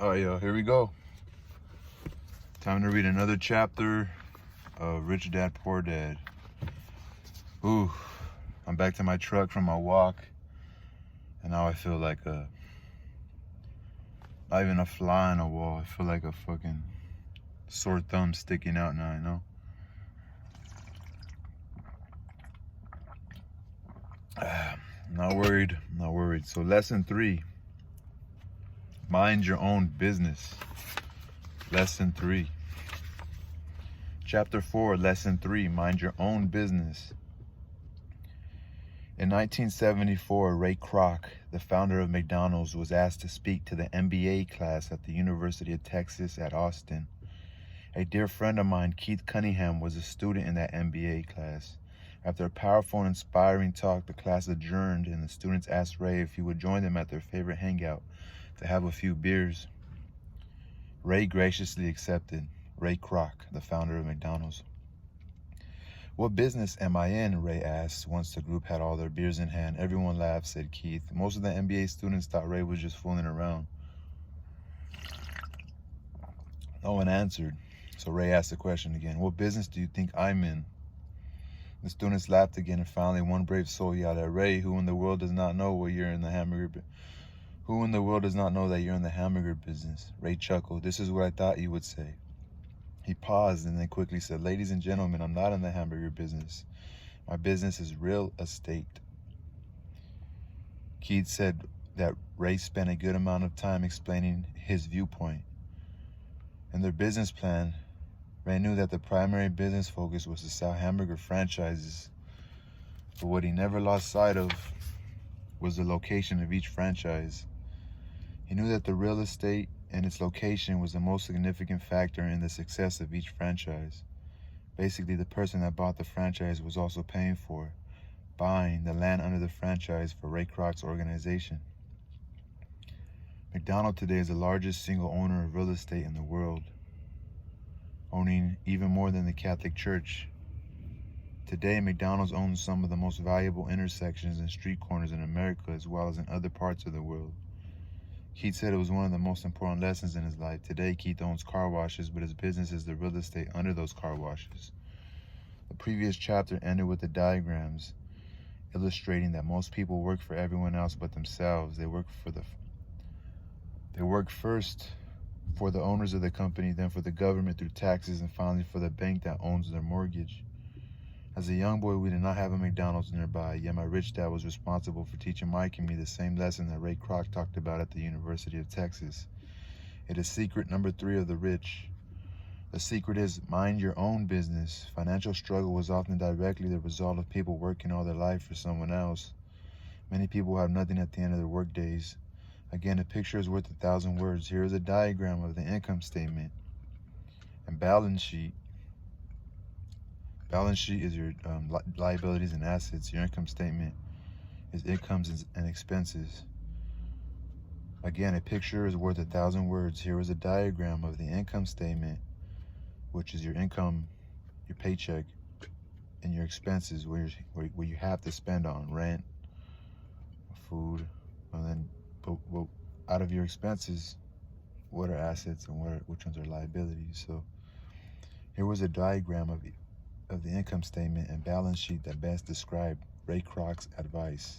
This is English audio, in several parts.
All right, y'all, here we go. Time to read another chapter of Rich Dad, Poor Dad. Ooh, I'm back to my truck from my walk, and now I feel like not even a fly on a wall. I feel like a fucking sore thumb sticking out now, you know? Not worried. So lesson 3, mind your own business. Lesson 3. Chapter 4, lesson 3, mind your own business. In 1974, Ray Kroc, the founder of McDonald's, was asked to speak to the MBA class at the University of Texas at Austin. A dear friend of mine, Keith Cunningham, was a student in that MBA class. After a powerful and inspiring talk, the class adjourned and the students asked Ray if he would join them at their favorite hangout to have a few beers. Ray graciously accepted. Ray Kroc, the founder of McDonald's. "What business am I in?" Ray asked once the group had all their beers in hand. "Everyone laughed," said Keith. Most of the MBA students thought Ray was just fooling around. No one answered, so Ray asked the question again. "What business do you think I'm in?" The students laughed again, and finally one brave soul yelled at Ray, "Who in the world does not know that you're in the hamburger business?" Ray chuckled. "This is what I thought you would say." He paused and then quickly said, "Ladies and gentlemen, I'm not in the hamburger business. My business is real estate." Keith said that Ray spent a good amount of time explaining his viewpoint. In their business plan, Ray knew that the primary business focus was to sell hamburger franchises, but what he never lost sight of was the location of each franchise. He knew that the real estate and its location was the most significant factor in the success of each franchise. Basically, the person that bought the franchise was also buying the land under the franchise for Ray Kroc's organization. McDonald's today is the largest single owner of real estate in the world, owning even more than the Catholic Church. Today, McDonald's owns some of the most valuable intersections and street corners in America, as well as in other parts of the world. Keith said it was one of the most important lessons in his life. Today, Keith owns car washes, but his business is the real estate under those car washes. The previous chapter ended with the diagrams illustrating that most people work for everyone else but themselves. They work first for the owners of the company, then for the government through taxes, and finally for the bank that owns their mortgage. As a young boy, we did not have a McDonald's nearby, yet my rich dad was responsible for teaching Mike and me the same lesson that Ray Kroc talked about at the University of Texas. It is secret number 3 of the rich. The secret is mind your own business. Financial struggle was often directly the result of people working all their life for someone else. Many people have nothing at the end of their work days. Again, a picture is worth 1,000 words. Here is a diagram of the income statement and balance sheet. Balance sheet is your liabilities and assets. Your income statement is incomes and expenses. Again, a picture is worth 1,000 words. Here is a diagram of the income statement, which is your income, your paycheck, and your expenses, where you have to spend on rent, food, and then out of your expenses, what are assets and which ones are liabilities. So here was a diagram of the income statement and balance sheet that best described Ray Kroc's advice.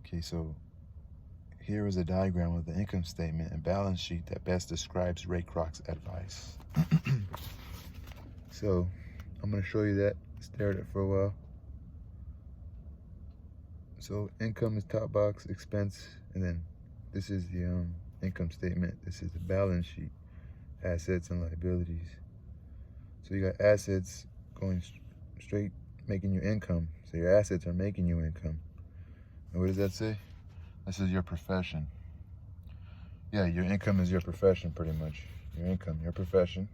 Okay, so here is a diagram of the income statement and balance sheet that best describes Ray Kroc's advice. So I'm going to show you that. Stare at it for a while. So income is top box, expense, and then this is the income statement. This is the balance sheet, assets and liabilities. So you got assets going straight, making you income. So your assets are making you income. And what does that say? This is your profession. Yeah, your income is your profession, pretty much. Your income, your profession.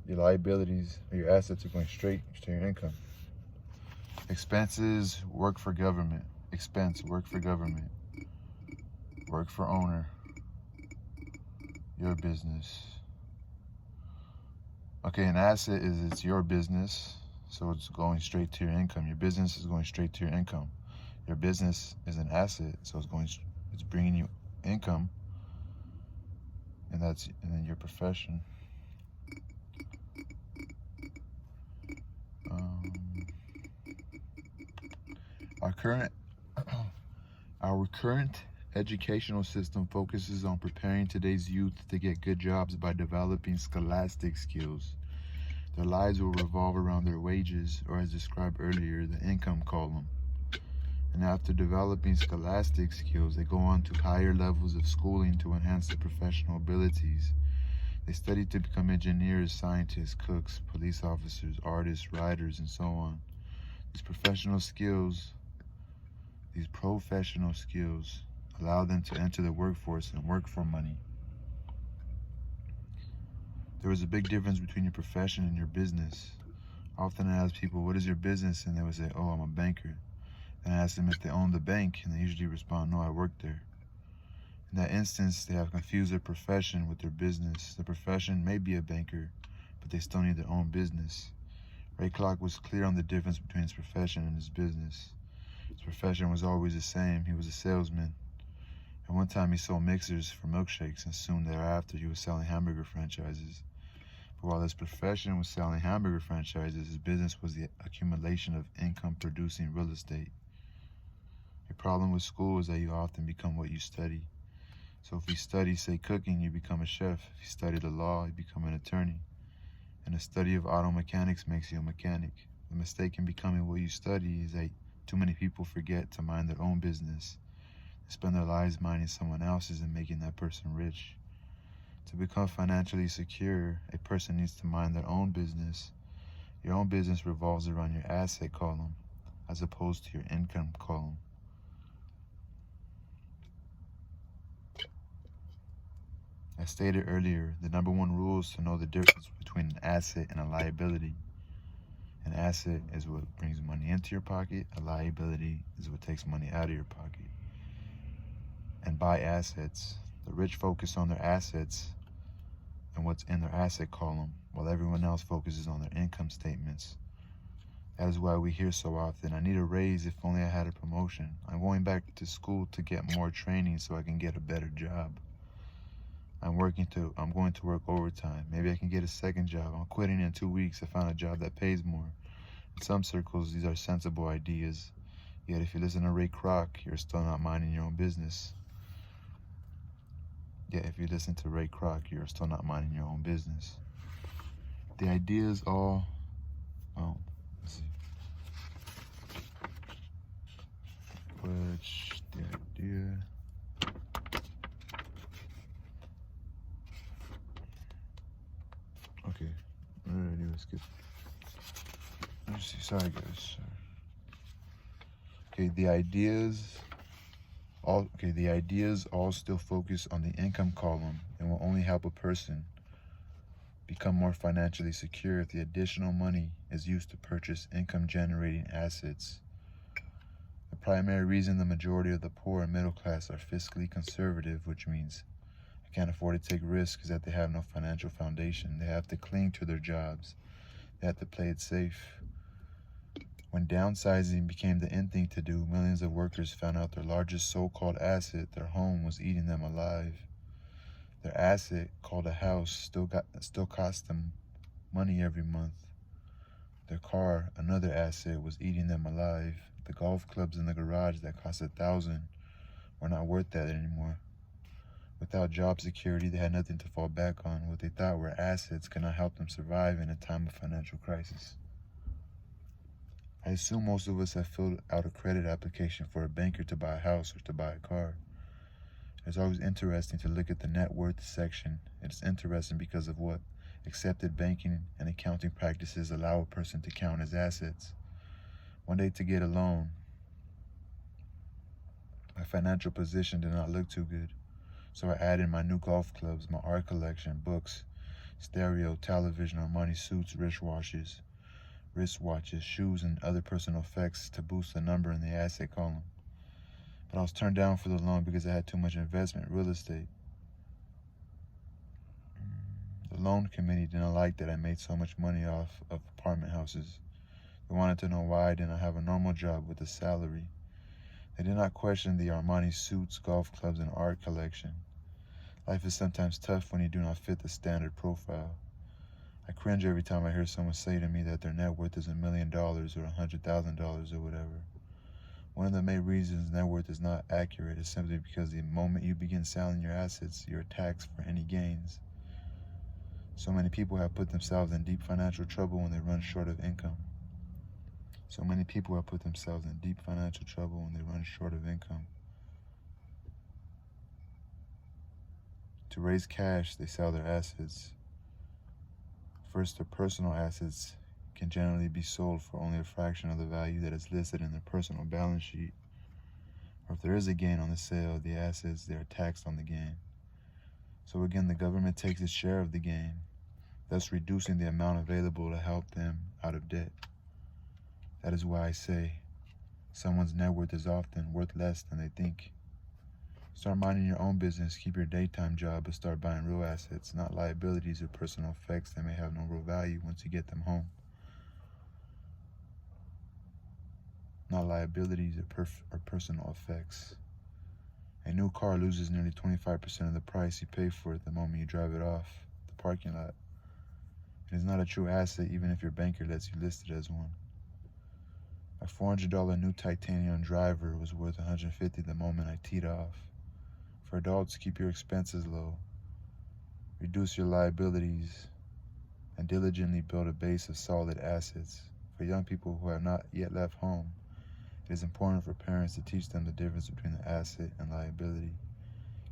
Your liabilities, or your assets are going straight to your income. Expenses, work for government. Expense, work for government. Work for owner. Your business. Okay, an asset it's your business, so it's going straight to your income. Your business is going straight to your income. Your business is an asset, so it's bringing you income. and then your profession. Our current educational system focuses on preparing today's youth to get good jobs by developing scholastic skills. Their lives will revolve around their wages, or as described earlier, the income column. And after developing scholastic skills, they go on to higher levels of schooling to enhance their professional abilities. They study to become engineers, scientists, cooks, police officers, artists, writers, and so on. These professional skills allow them to enter the workforce and work for money. There is a big difference between your profession and your business. Often I ask people, what is your business? And they would say, oh, I'm a banker. And I ask them if they own the bank, and they usually respond, no, I work there. In that instance, they have confused their profession with their business. The profession may be a banker, but they still need their own business. Ray Kroc was clear on the difference between his profession and his business. His profession was always the same. He was a salesman. At one time, he sold mixers for milkshakes, and soon thereafter, he was selling hamburger franchises. But while his profession was selling hamburger franchises, his business was the accumulation of income-producing real estate. The problem with school is that you often become what you study. So if you study, say, cooking, you become a chef. If you study the law, you become an attorney. And the study of auto mechanics makes you a mechanic. The mistake in becoming what you study is that too many people forget to mind their own business. They spend their lives minding someone else's and making that person rich. To become financially secure, a person needs to mind their own business. Your own business revolves around your asset column as opposed to your income column. As stated earlier, the number one rule is to know the difference between an asset and a liability. An asset is what brings money into your pocket. A liability is what takes money out of your pocket. And buy assets. The rich focus on their assets and what's in their asset column, while everyone else focuses on their income statements. That is why we hear so often, I need a raise if only I had a promotion. I'm going back to school to get more training so I can get a better job. I'm going to work overtime. Maybe I can get a second job. I'm quitting in 2 weeks. I found a job that pays more. In some circles, these are sensible ideas. Yet if you listen to Ray Kroc, you're still not minding your own business. The ideas all, let's see. Which the idea. Okay, alrighty, let's skip. Let's see, sorry guys. Okay, the ideas all still focus on the income column and will only help a person become more financially secure if the additional money is used to purchase income-generating assets. The primary reason the majority of the poor and middle class are fiscally conservative, which means I can't afford to take risks, is that they have no financial foundation. They have to cling to their jobs. They have to play it safe. When downsizing became the in thing to do, millions of workers found out their largest so-called asset, their home, was eating them alive. Their asset, called a house, still cost them money every month. Their car, another asset, was eating them alive. The golf clubs in the garage that cost $1,000 were not worth that anymore. Without job security, they had nothing to fall back on. What they thought were assets could not help them survive in a time of financial crisis. I assume most of us have filled out a credit application for a banker to buy a house or to buy a car. It's always interesting to look at the net worth section. It's interesting because of what accepted banking and accounting practices allow a person to count as assets. One day, to get a loan, my financial position did not look too good. So I added my new golf clubs, my art collection, books, stereo, television, Armani suits, wristwatches, shoes, and other personal effects to boost the number in the asset column. But I was turned down for the loan because I had too much investment real estate. The loan committee didn't like that I made so much money off of apartment houses. They wanted to know why I didn't have a normal job with a salary. They did not question the Armani suits, golf clubs, and art collection. Life is sometimes tough when you do not fit the standard profile. I cringe every time I hear someone say to me that their net worth is $1 million or $100,000 or whatever. One of the main reasons net worth is not accurate is simply because the moment you begin selling your assets, you're taxed for any gains. So many people have put themselves in deep financial trouble when they run short of income. So many people have put themselves in deep financial trouble when they run short of income. To raise cash, they sell their assets. First, their personal assets can generally be sold for only a fraction of the value that is listed in their personal balance sheet. Or if there is a gain on the sale of the assets, they are taxed on the gain. So again, the government takes its share of the gain, thus reducing the amount available to help them out of debt. That is why I say someone's net worth is often worth less than they think. Start minding your own business, keep your daytime job, but start buying real assets, not liabilities or personal effects that may have no real value once you get them home. Not liabilities or personal effects. A new car loses nearly 25% of the price you pay for it the moment you drive it off the parking lot. It is not a true asset even if your banker lets you list it as one. A $400 new titanium driver was worth $150 the moment I teed off. For adults, keep your expenses low, reduce your liabilities, and diligently build a base of solid assets. For young people who have not yet left home, it is important for parents to teach them the difference between the asset and liability.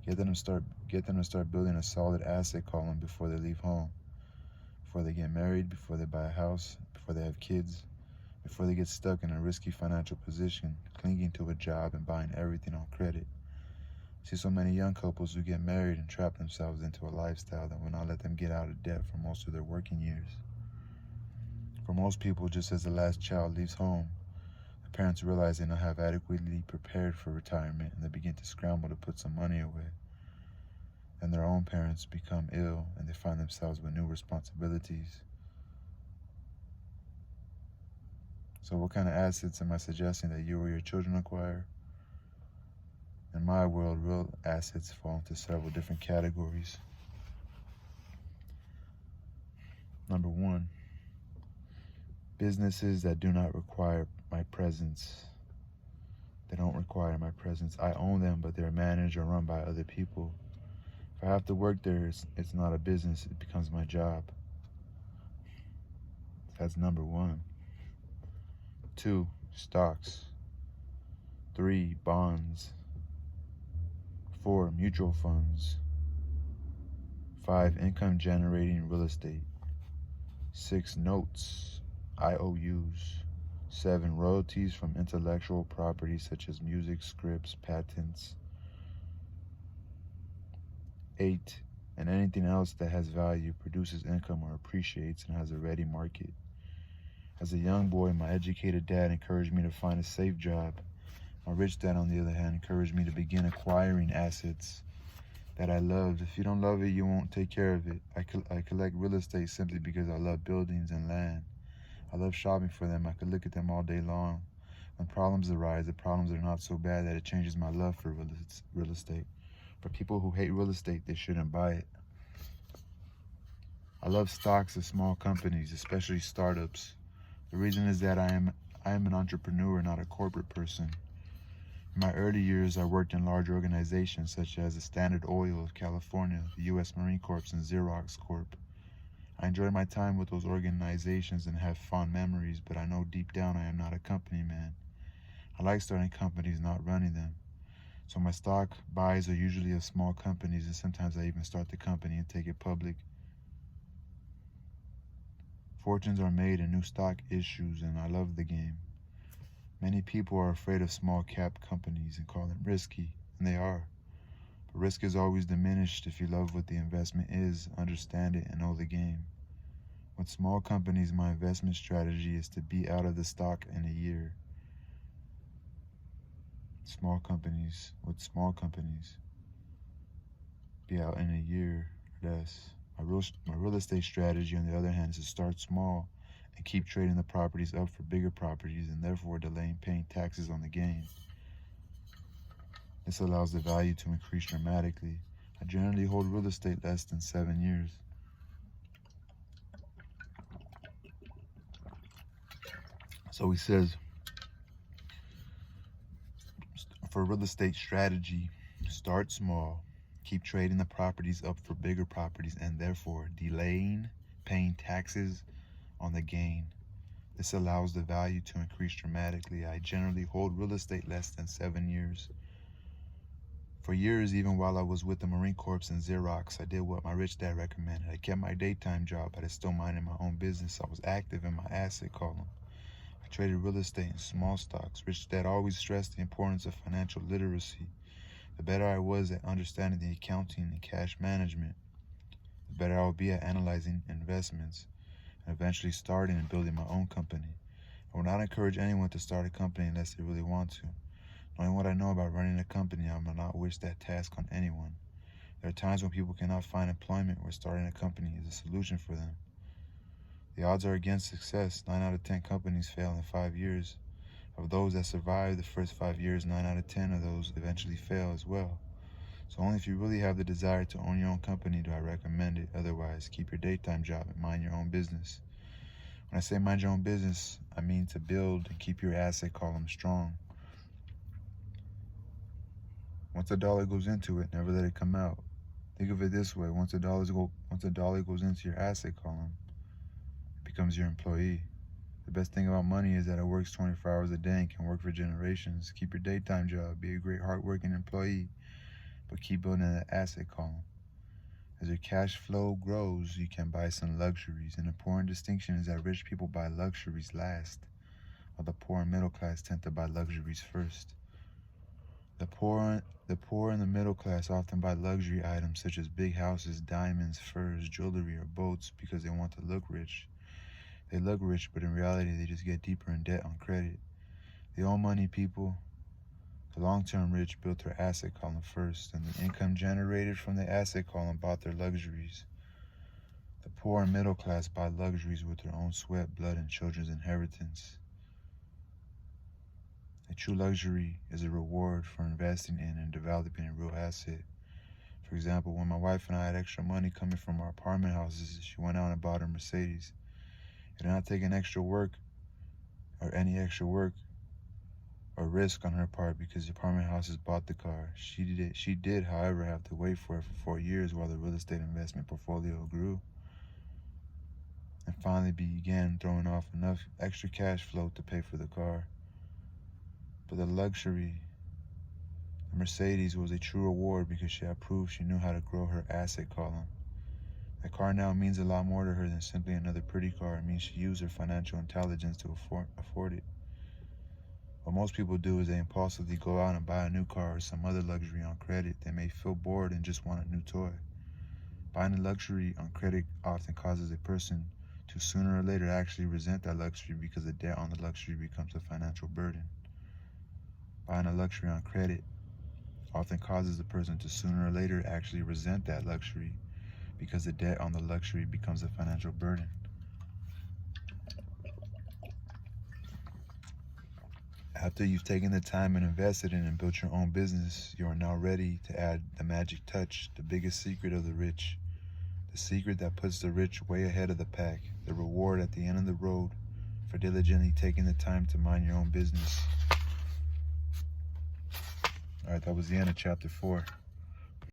Get them to start building a solid asset column before they leave home, before they get married, before they buy a house, before they have kids, before they get stuck in a risky financial position, clinging to a job and buying everything on credit. I see so many young couples who get married and trap themselves into a lifestyle that will not let them get out of debt for most of their working years. For most people, just as the last child leaves home, the parents realize they don't have adequately prepared for retirement and they begin to scramble to put some money away. And their own parents become ill and they find themselves with new responsibilities. So what kind of assets am I suggesting that you or your children acquire? In my world, real assets fall into several different categories. Number one, businesses that do not require my presence. They don't require my presence. I own them, but they're managed or run by other people. If I have to work there, it's not a business, it becomes my job. That's number one. 2, stocks. 3, bonds. 4, mutual funds. 5, income generating real estate. 6, notes, IOUs. 7, royalties from intellectual property such as music, scripts, patents. 8, and anything else that has value, produces income, or appreciates and has a ready market. As a young boy, my educated dad encouraged me to find a safe job. My rich dad, on the other hand, encouraged me to begin acquiring assets that I loved. If you don't love it, you won't take care of it. I collect real estate simply because I love buildings and land. I love shopping for them. I could look at them all day long. When problems arise, the problems are not so bad that it changes my love for real estate. For people who hate real estate, they shouldn't buy it. I love stocks of small companies, especially startups. The reason is that I am an entrepreneur, not a corporate person. In my early years, I worked in large organizations such as the Standard Oil of California, the U.S. Marine Corps, and Xerox Corp. I enjoy my time with those organizations and have fond memories, but I know deep down I am not a company man. I like starting companies, not running them. So my stock buys are usually of small companies, and sometimes I even start the company and take it public. Fortunes are made in new stock issues, and I love the game. Many people are afraid of small cap companies and call them risky, and they are. But risk is always diminished if you love what the investment is, understand it, and know the game. With small companies, my investment strategy is to be out of the stock in a year. With small companies, be out in a year or less. My real estate strategy, on the other hand, is to start small and keep trading the properties up for bigger properties and therefore delaying paying taxes on the gain. This allows the value to increase dramatically. I generally hold real estate less than 7 years. So he says, for real estate strategy, start small, keep trading the properties up for bigger properties, and therefore delaying paying taxes on the gain. This allows the value to increase dramatically. I generally hold real estate less than 7 years. For years, even while I was with the Marine Corps and Xerox, I did what my rich dad recommended. I kept my daytime job, but I still minded my own business. I was active in my asset column. I traded real estate and small stocks. Rich dad always stressed the importance of financial literacy. The better I was at understanding the accounting and cash management, the better I would be at analyzing investments and eventually starting and building my own company. I would not encourage anyone to start a company unless they really want to. Knowing what I know about running a company, I will not wish that task on anyone. There are times when people cannot find employment where starting a company is a solution for them. The odds are against success. 9 out of 10 companies fail in 5 years. Of those that survive the first 5 years, 9 out of 10 of those eventually fail as well. So only if you really have the desire to own your own company do I recommend it. Otherwise, keep your daytime job and mind your own business. When I say mind your own business, I mean to build and keep your asset column strong. Once a dollar goes into it, never let it come out. Think of it this way: once a dollar goes into your asset column, it becomes your employee. The best thing about money is that it works 24 hours a day and can work for generations. Keep your daytime job, be a great hardworking employee, but keep building that asset column. As your cash flow grows, you can buy some luxuries. An important distinction is that rich people buy luxuries last, while the poor and middle class tend to buy luxuries first. The poor and the middle class often buy luxury items such as big houses, diamonds, furs, jewelry, or boats because they want to look rich. They look rich, but in reality, they just get deeper in debt on credit. The old money people, the long-term rich, built their asset column first, and the income generated from the asset column bought their luxuries. The poor and middle class buy luxuries with their own sweat, blood, and children's inheritance. A true luxury is a reward for investing in and developing a real asset. For example, when my wife and I had extra money coming from our apartment houses, she went out and bought a Mercedes. It did not take any extra work or risk on her part because the apartment houses bought the car. She did, however, have to wait for it for 4 years while the real estate investment portfolio grew and finally began throwing off enough extra cash flow to pay for the car. But the Mercedes was a true reward because she had proved she knew how to grow her asset column. That car now means a lot more to her than simply another pretty car. It means she used her financial intelligence to afford it. What most people do is they impulsively go out and buy a new car or some other luxury on credit. They may feel bored and just want a new toy. Buying a luxury on credit often causes a person to sooner or later actually resent that luxury because the debt on the luxury becomes a financial burden. Buying a luxury on credit often causes a person to sooner or later actually resent that luxury because the debt on the luxury becomes a financial burden. After you've taken the time and invested in and built your own business, you are now ready to add the magic touch, the biggest secret of the rich, the secret that puts the rich way ahead of the pack, the reward at the end of the road for diligently taking the time to mind your own business. All right, that was the end of chapter 4.